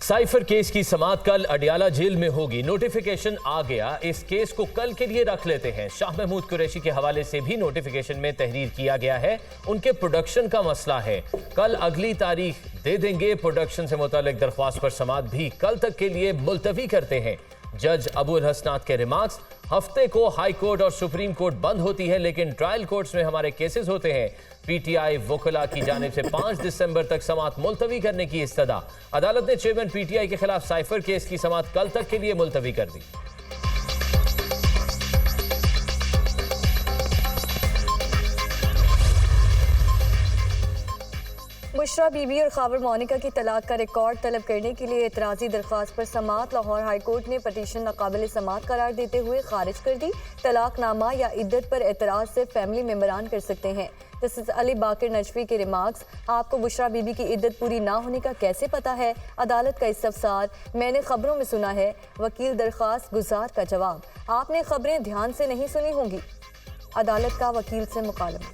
Cipher case की समाअत कल Adiala jail में होगी। नोटिफिकेशन आ गया, इस केस को कल के लिए रख लेते हैं। शाह महमूद कुरैशी के हवाले से भी नोटिफिकेशन में तहरीर किया गया है। उनके प्रोडक्शन का मसला है, कल अगली तारीख दे देंगे। प्रोडक्शन से मुतालिक दरख्वास्त पर समाअत भी कल तक के लिए मुलतवी करते हैं। जज अबुल हसनात के रिमार्क्स, हफ्ते को हाई कोर्ट और सुप्रीम कोर्ट बंद होती है, लेकिन ट्रायल कोर्ट्स में हमारे केसेस होते हैं। पीटीआई वकला की जानिब से 5 दिसंबर तक समाअत मुलतवी करने की इस्तदा। अदालत ने चेयरमैन पीटीआई के खिलाफ साइफर केस की समाअत कल तक के लिए मुलतवी कर दी। बुशरा बीबी और खाबर मोनिका की तलाक का रिकॉर्ड तलब करने के लिए एतराज़ी दरख्वास्त पर समाअत लाहौर हाई कोर्ट ने पटिशन नाकाबिल समाअत करार देते हुए खारिज कर दी। तलाकनामा या इद्दत पर एतराज़ से फैमिली मेंबरान कर सकते हैं। जस्टिस अली बाकर नजफी के रिमार्क्स, आपको बुशरा बीबी की इद्दत पूरी ना होने का कैसे पता है? अदालत का इस्तफसार, मैंने खबरों में सुना है। वकील दरख्वास्त गुजार का जवाब, आपने खबरें ध्यान से नहीं सुनी होंगी। अदालत का वकील से मुकालमा।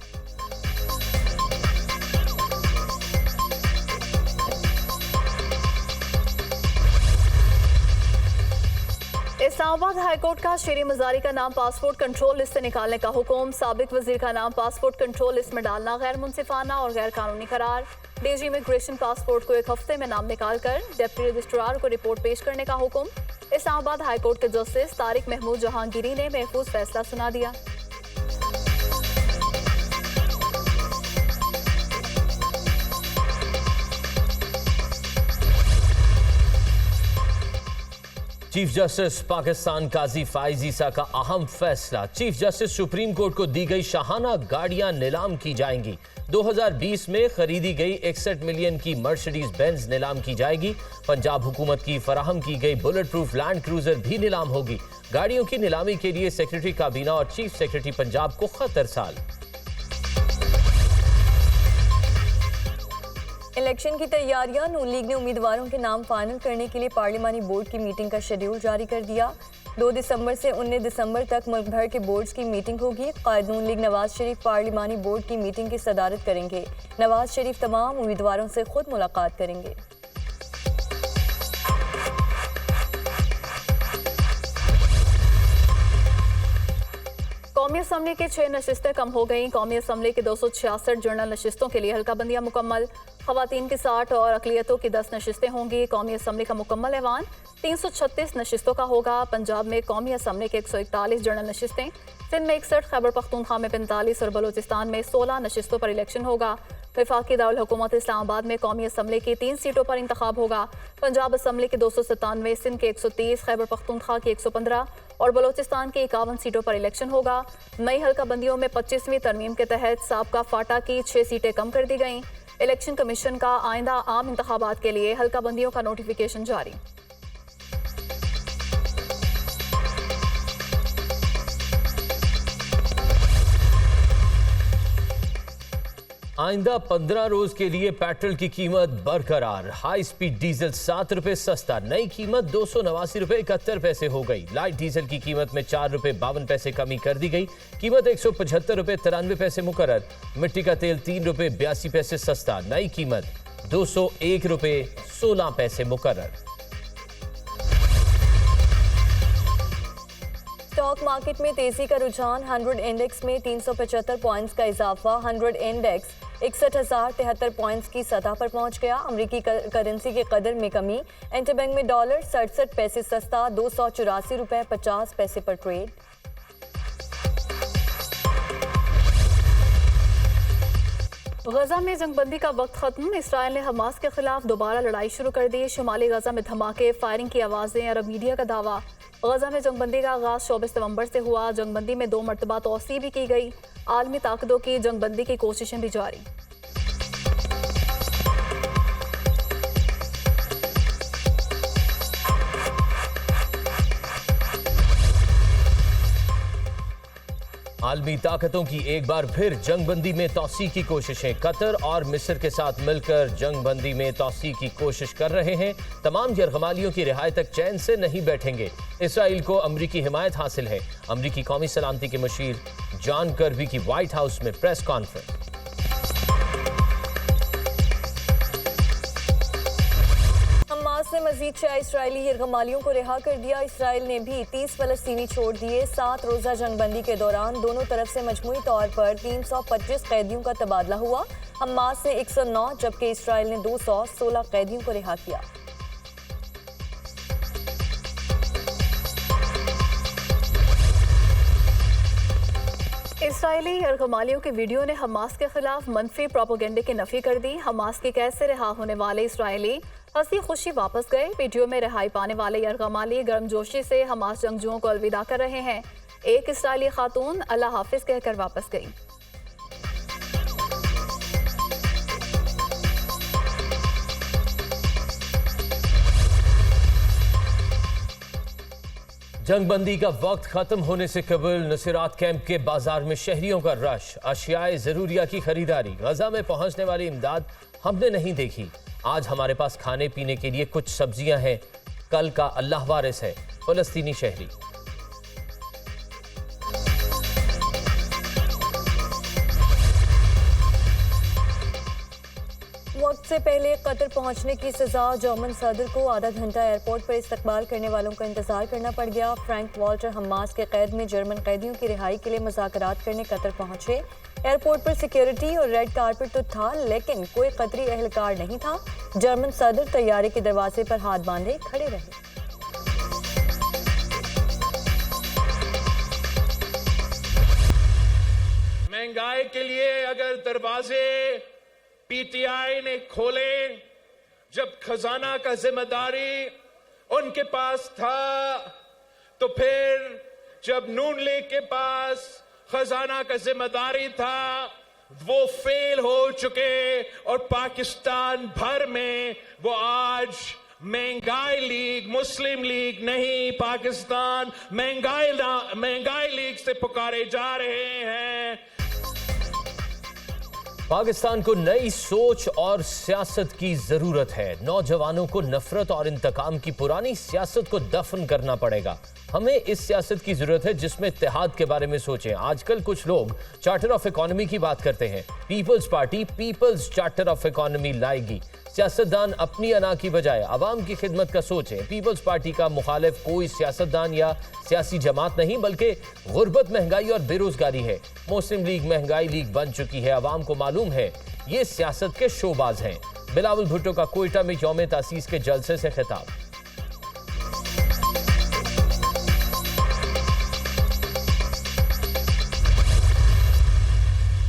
इस्लामाबाद हाईकोर्ट का शेरी मजारी का नाम पासपोर्ट कंट्रोल लिस्ट से निकालने का हुक्म। साबिक वजीर का नाम पासपोर्ट कंट्रोल लिस्ट में डालना गैर मुनसिफाना और गैर कानूनी करार। डीजी इमिग्रेशन पासपोर्ट को 1 हफ्ते में नाम निकाल कर डिप्टी रजिस्ट्रार को रिपोर्ट पेश करने का हुक्म। इस्लामाबाद हाईकोर्ट के जस्टिस तारिक महमूद जहांगीरी ने महफूज फैसला सुना दिया। चीफ जस्टिस पाकिस्तान काजी फाइज ईसा का अहम फैसला। चीफ जस्टिस सुप्रीम कोर्ट को दी गई शाहाना गाड़ियां नीलाम की जाएंगी। 2020 में खरीदी गई 61 मिलियन की मर्सिडीज बेंज नीलाम की जाएगी। पंजाब हुकूमत की फराहम की गई बुलेट प्रूफ लैंड क्रूजर भी नीलाम होगी। गाड़ियों की नीलामी के लिए सेक्रेटरी काबीना और चीफ सेक्रेटरी पंजाब को खत इरसाल। इलेक्शन की तैयारियां, नून लीग ने उम्मीदवारों के नाम फाइनल करने के लिए पार्लिमानी बोर्ड की मीटिंग का शेड्यूल जारी कर दिया। 2 दिसंबर से 19 दिसंबर तक मुल्क भर के बोर्ड्स की मीटिंग होगी। कायद नून लीग नवाज शरीफ पार्लिमानी बोर्ड की मीटिंग की सदारत करेंगे। नवाज शरीफ तमाम उम्मीदवारों से खुद मुलाकात करेंगे। कौमी असम्बली की 6 नशिस्तें कम हो गईं। कौमी असम्बली की 266 जनरल नशिस्तों के लिए हल्का बंदियां मुकम्मल। खवातीन की 60 और अकलियतों की 10 नशिस्तें होंगी। कौमी असम्बली का मुकम्मल ऐवान 336 नशिस्तों का होगा। पंजाब में कौमी असम्बली के 141 जनरल नशिस्तें, सिंध में 61, खैबर पख्तूनख्वा में 45 और बलूचिस्तान में 16 नशिस्तों पर इलेक्शन होगा। वफाकी दारुल हुकूमत इस्लामाबाद में कौमी असम्बली की 3 सीटों पर इंतखाब होगा। पंजाब असम्बली के 297, सिंध के 130, खैबर पख्तूनख्वा की 115 और बलूचिस्तान की 51 सीटों पर इलेक्शन होगा। नई हल्का बंदियों में 25वीं तरमीम के तहत साबका फाटा की 6 सीटें कम कर दी गईं। इलेक्शन कमीशन का आइंदा आम इंतखाबात के लिए हल्का बंदियों का नोटिफिकेशन जारी। आइंदा 15 रोज के लिए पेट्रोल की कीमत बरकरार। हाई स्पीड डीजल 7 रुपए सस्ता, नई कीमत 289 रुपए 71 पैसे हो गई। लाइट डीजल की कीमत में 4 रुपए 52 पैसे कमी कर दी गई। कीमत 175 रुपए 93 पैसे मुकर्रर। मिट्टी का तेल 3 रुपए 82 पैसे सस्ता, नई कीमत 201 रुपए 16 पैसे मुकर्रर। स्टॉक मार्केट में तेजी का रुझान, 100 इंडेक्स में 375 पॉइंट्स का इजाफा। 100 इंडेक्स 61,073 पॉइंट्स की सतह पर पहुंच गया। अमरीकी करेंसी के कदर में कमी। इंटरबैंक में डॉलर 67 पैसे सस्ता, 284 रुपए 50 पैसे पर ट्रेड। गजा में जंगबंदी का वक्त खत्म। इसराइल ने हमास के खिलाफ दोबारा लड़ाई शुरू कर दी। शुमाली गजा में धमाके, फायरिंग की आवाजें। अरब मीडिया का दावा, गजा में जंगबंदी का आगाज 24 नवंबर से हुआ। जंगबंदी में 2 मरतबा तौसी भी की गई। आलमी ताकतों की जंगबंदी की कोशिशें भी जारी। आलमी ताकतों की एक बार फिर जंगबंदी में तौसी की कोशिशें। कतर और मिस्र के साथ मिलकर जंगबंदी में तौसी की कोशिश कर रहे हैं। तमाम यरगमालियों की रिहाई तक चैन से नहीं बैठेंगे। इसराइल को अमरीकी हिमायत हासिल है। अमरीकी कौमी सलामती के मुशीर जॉन कर्बी की व्हाइट हाउस में प्रेस कॉन्फ्रेंस। हमास ने मजीद 6 इसराइली यरगमालियों को रिहा कर दिया। इसराइल ने भी 30 फलस्तीनी छोड़ दिए। 7 रोज़ा जंगबंदी के दौरान दोनों तरफ से मजमूई तौर पर 325 कैदियों का तबादला हुआ। हमास ने 109 जबकि इसराइल ने 216 कैदियों को रिहा किया। इसराइली यरगमालियों के वीडियो ने हमास के खिलाफ मनफी प्रोपेगेंडे की नफी कर दी। हमास की कैद से रिहा होने वाले इसराइली हंसी खुशी वापस गए। वीडियो में रिहाई पाने वाले यरगमाली गर्मजोशी से हमास जंगजुओं को अलविदा कर रहे हैं। एक इसराइली खातून अल्लाह हाफिज कहकर वापस गई। जंगबंदी का वक्त खत्म होने से कबल नसीरात कैंप के बाजार में शहरियों का रश, अशियाए जरूरिया की खरीदारी। गजा में पहुंचने वाली इमदाद हमने नहीं देखी। आज हमारे पास खाने पीने के लिए कुछ सब्जियां हैं, कल का अल्लाह वारिस है। फलस्तीनी शहरी। वक्त से पहले कतर पहुंचने की सजा। जर्मन सदर को आधा घंटा एयरपोर्ट पर इस्तकबाल करने वालों का इंतजार करना पड़ गया। फ्रैंक वॉल्टर हमास के कैद में जर्मन कैदियों की रिहाई के लिए मुज़ाकरात करने कतर पहुंचे। एयरपोर्ट पर सिक्योरिटी और रेड कारपेट तो था, लेकिन कोई कतरी एहलकार नहीं था। जर्मन सदर तैयारे के दरवाजे पर हाथ बांधे खड़े रहे। महंगाई के लिए अगर दरवाजे पीटीआई ने खोले, जब खजाना का जिम्मेदारी उनके पास था, तो फिर जब नून लीग के पास खजाना का जिम्मेदारी था, वो फेल हो चुके और पाकिस्तान भर में वो आज महंगाई लीग, मुस्लिम लीग नहीं, पाकिस्तान महंगाई लीग से पुकारे जा रहे हैं। पाकिस्तान को नई सोच और सियासत की जरूरत है। नौजवानों को नफरत और इंतकाम की पुरानी सियासत को दफन करना पड़ेगा। हमें इस सियासत की जरूरत है जिसमें इत्तेहाद के बारे में सोचें। आजकल कुछ लोग चार्टर ऑफ इकोनॉमी की बात करते हैं। Peoples Party peoples charter of economy लाएगी। सियासतदान अपनी अना की बजाय अवाम की खिदमत का सोचें। पीपल्स पार्टी का मुखालिफ कोई सियासतदान या सियासी जमात नहीं, बल्कि गुर्बत, महंगाई और बेरोजगारी है। मुस्लिम लीग महंगाई लीग बन चुकी है। अवाम को मालूम है ये सियासत के शोबाज हैं। बिलावल भुट्टो का कोयटा में यौम तासीस के जलसे से खिताब।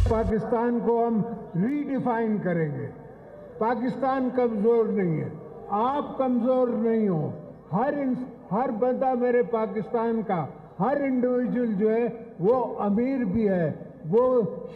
पाकिस्तान को हम रीडिफाइन करेंगे। पाकिस्तान कमजोर नहीं है, आप कमजोर नहीं हो। हर बंदा मेरे पाकिस्तान का, हर इंडिविजुअल जो है वो अमीर भी है, वो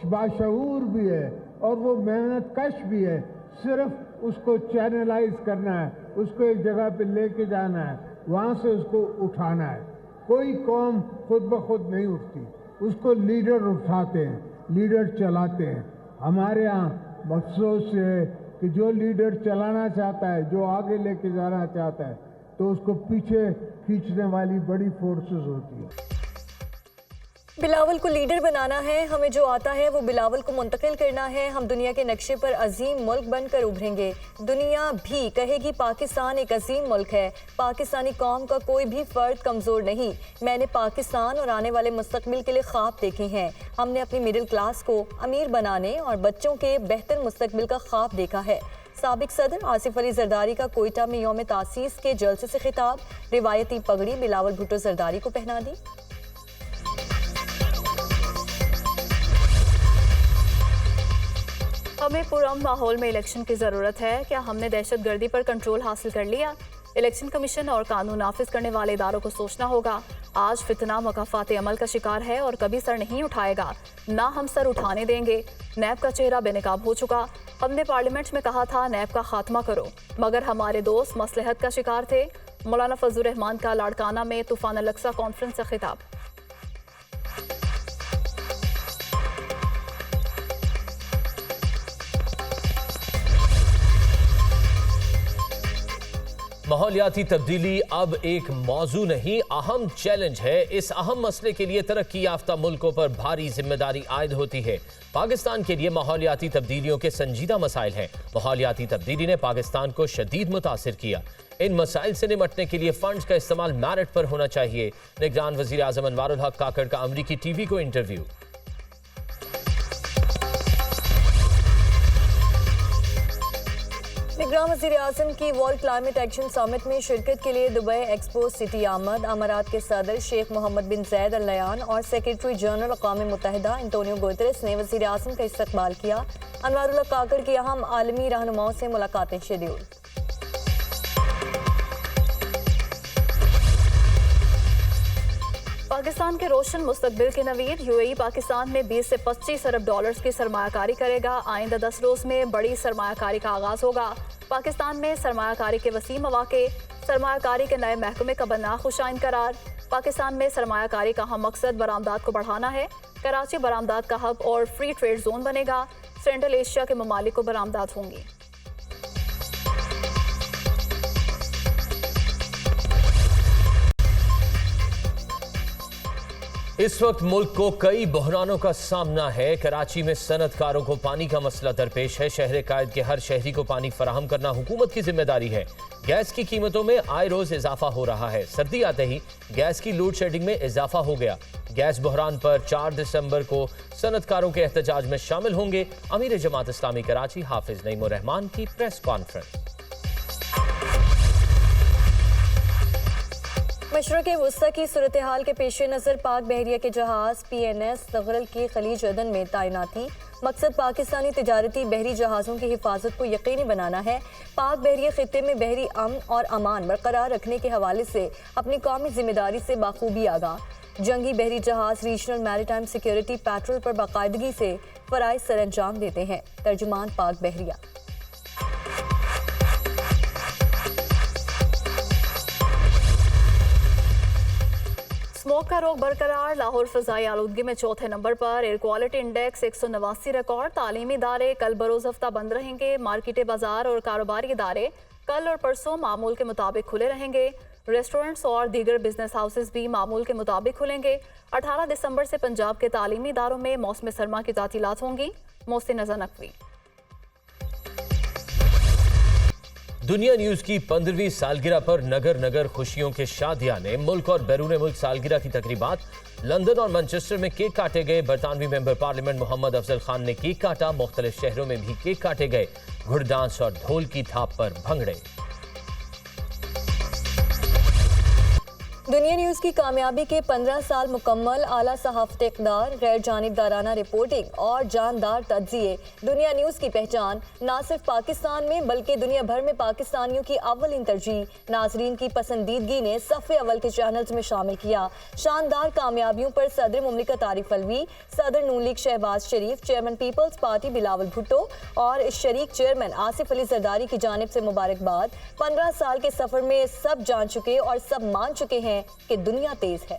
बाशऊर भी है और वो मेहनत कश भी है। सिर्फ उसको चैनलाइज करना है, उसको एक जगह पे लेके जाना है, वहाँ से उसको उठाना है। कोई कौम खुद ब खुद नहीं उठती, उसको लीडर उठाते हैं, लीडर चलाते हैं। हमारे यहाँ अफसोस है कि जो लीडर चलाना चाहता है, जो आगे लेके जाना चाहता है, तो उसको पीछे खींचने वाली बड़ी फोर्सेस होती है। बिलावल को लीडर बनाना है, हमें जो आता है वो बिलावल को मुंतकिल करना है। हम दुनिया के नक्शे पर अजीम मुल्क बनकर उभरेंगे। दुनिया भी कहेगी पाकिस्तान एक अजीम मुल्क है। पाकिस्तानी कौम का कोई भी फर्द कमज़ोर नहीं। मैंने पाकिस्तान और आने वाले मुस्तकबिल के लिए ख्वाब देखे हैं। हमने अपनी मिडिल क्लास को अमीर बनाने और बच्चों के बेहतर मुस्तकबिल का ख्वाब देखा है। साबिक सदर आसिफ अली जरदारी का कोयटा में यौम तासीस के जलसे से खिताब। रिवायती पगड़ी बिलावल भुट्टो जरदारी को पहना दी। हमें पुरअमन माहौल में इलेक्शन की ज़रूरत है। क्या हमने दहशतगर्दी पर कंट्रोल हासिल कर लिया? इलेक्शन कमीशन और कानून नाफिज करने वाले इदारों को सोचना होगा। आज फितना मकाफात अमल का शिकार है और कभी सर नहीं उठाएगा, ना हम सर उठाने देंगे। नैब का चेहरा बेनकाब हो चुका। हमने पार्लियामेंट में कहा था नैब का खात्मा करो, मगर हमारे दोस्त मसलहत का शिकार थे। मौलाना फजलुर रहमान का लाड़काना में तूफान अल-अक्सा कॉन्फ्रेंस से खिताब। माहौलियाती तब्दीली अब एक मौजू नहीं, अहम चैलेंज है। इस अहम मसले के लिए तरक्की याफ्ता मुल्कों पर भारी जिम्मेदारी आयद होती है। पाकिस्तान के लिए माहौलियाती तब्दीलियों के संजीदा मसाइल हैं। माहौलियाती तब्दीली ने पाकिस्तान को शदीद मुतासिर किया। इन मसाइल से निपटने के लिए फंड्स का इस्तेमाल मेरिट पर होना चाहिए। निगरान वजीर आजम अनवारुल हक काकड़ का अमरीकी टीवी को इंटरव्यू। निगरान वज़ीर आज़म की वर्ल्ड क्लाइमेट एक्शन समिट में शिरकत के लिए दुबई एक्सपो सिटी आमद। अमारात के सदर शेख मोहम्मद बिन जैद अल नयान और सेक्रेटरी जनरल अक़वाम मुत्तहिदा एंटोनियो गुतेरेस ने वज़ीर आज़म का इस्तकबाल किया। अनवारुल हक काकड़ की अहम आलमी रहनुमाओं से मुलाकातें शेड्यूल। पाकिस्तान के रोशन मुस्तकबिल के नवीद। यूएई पाकिस्तान में 20 से 25 अरब डॉलर्स की सरमायाकारी करेगा। आइंदा 10 रोज में बड़ी सरमायाकारी का आगाज होगा। पाकिस्तान में सरमायाकारी के वसी मौके। सरमायाकारी के नए महकमे का बनना खुशाइन करार। पाकिस्तान में सरमायाकारी का अहम मकसद बरामदात को बढ़ाना है। कराची बरामदात का हब और फ्री ट्रेड जोन बनेगा। सेंट्रल एशिया के ममालिक को बरामदात होंगी। इस वक्त मुल्क को कई बहरानों का सामना है। कराची में सनतकारों को पानी का मसला दरपेश है। शहर कायद के हर शहरी को पानी फराहम करना हुकूमत की जिम्मेदारी है। गैस की कीमतों में आए रोज इजाफा हो रहा है। सर्दी आते ही गैस की लोड शेडिंग में इजाफा हो गया। गैस बहरान पर 4 दिसंबर को सनतकारों के एहतजाज में शामिल होंगे। अमीर जमात इस्लामी कराची हाफिज नईमुर रहमान की प्रेस कॉन्फ्रेंस। मशरक़ वस्ता की सूरत हाल के पेश नज़र पाक बहरिया के जहाज़ PNS तगरल की खलीज अदन में तैनाती। मकसद पाकिस्तानी तिजारती बहरी जहाज़ों की हिफाजत को यकीनी बनाना है। पाक बहरिया खित्ते में बहरी अमन और अमान बरकरार रखने के हवाले से अपनी कौमी जिम्मेदारी से बाखूबी आगाह। जंगी बहरी जहाज़ रीजनल मैरीटाइम सिक्योरिटी पैट्रोल पर बाकायदगी से फ़राइज़ सर अंजाम देते हैं। तर्जुमान पाक बहरिया। स्मोक का रोग बरकरार। लाहौर फ़ज़ाई आलूदगी में चौथे नंबर पर। Air quality index 189 record. तालीमी इदारे कल बरोज़ हफ्ता बंद रहेंगे। मार्केटें, बाजार और कारोबारी इदारे कल और परसों मामूल के मुताबिक खुले रहेंगे। रेस्टोरेंट्स और दीगर बिजनेस हाउसेस भी मामूल के मुताबिक खुलेंगे। 18 दिसंबर से पंजाब के तालीमी इदारों में मौसम सरमा की तातीलात होंगी। मोहसिन नज़र नकवी। दुनिया न्यूज की 15वीं सालगिरह पर नगर नगर खुशियों के शादियाने। मुल्क और बैरून मुल्क सालगिरह की तकरीबात। लंदन और मैनचेस्टर में केक काटे गए। बरतानवी मेंबर पार्लियामेंट मोहम्मद अफजल खान ने केक काटा। मुख्तलिफ शहरों में भी केक काटे गए। घुड़ डांस और ढोल की थाप पर भंगड़े। दुनिया न्यूज़ की कामयाबी के 15 साल मुकम्मल। आला सहाफ़त इक़दार, गैर जानिबदाराना रिपोर्टिंग और जानदार तज्ज़िये। दुनिया न्यूज़ की पहचान न सिर्फ पाकिस्तान में बल्कि दुनिया भर में पाकिस्तानियों की अव्वल तरजीह। नाजरीन की पसंदीदगी ने सफ़े अव्वल के चैनल्स में शामिल किया। शानदार कामयाबियों पर सदर मुमलिकत आरिफ अलवी, सदर Noon League Shahbaz Sharif, chairman People's Party Bilawal Bhutto और शरीक चेयरमैन आसिफ अली जरदारी की जानिब से मुबारकबाद। 15 साल के सफ़र में सब जान चुके और सब मान चुके हैं कि दुनिया तेज है।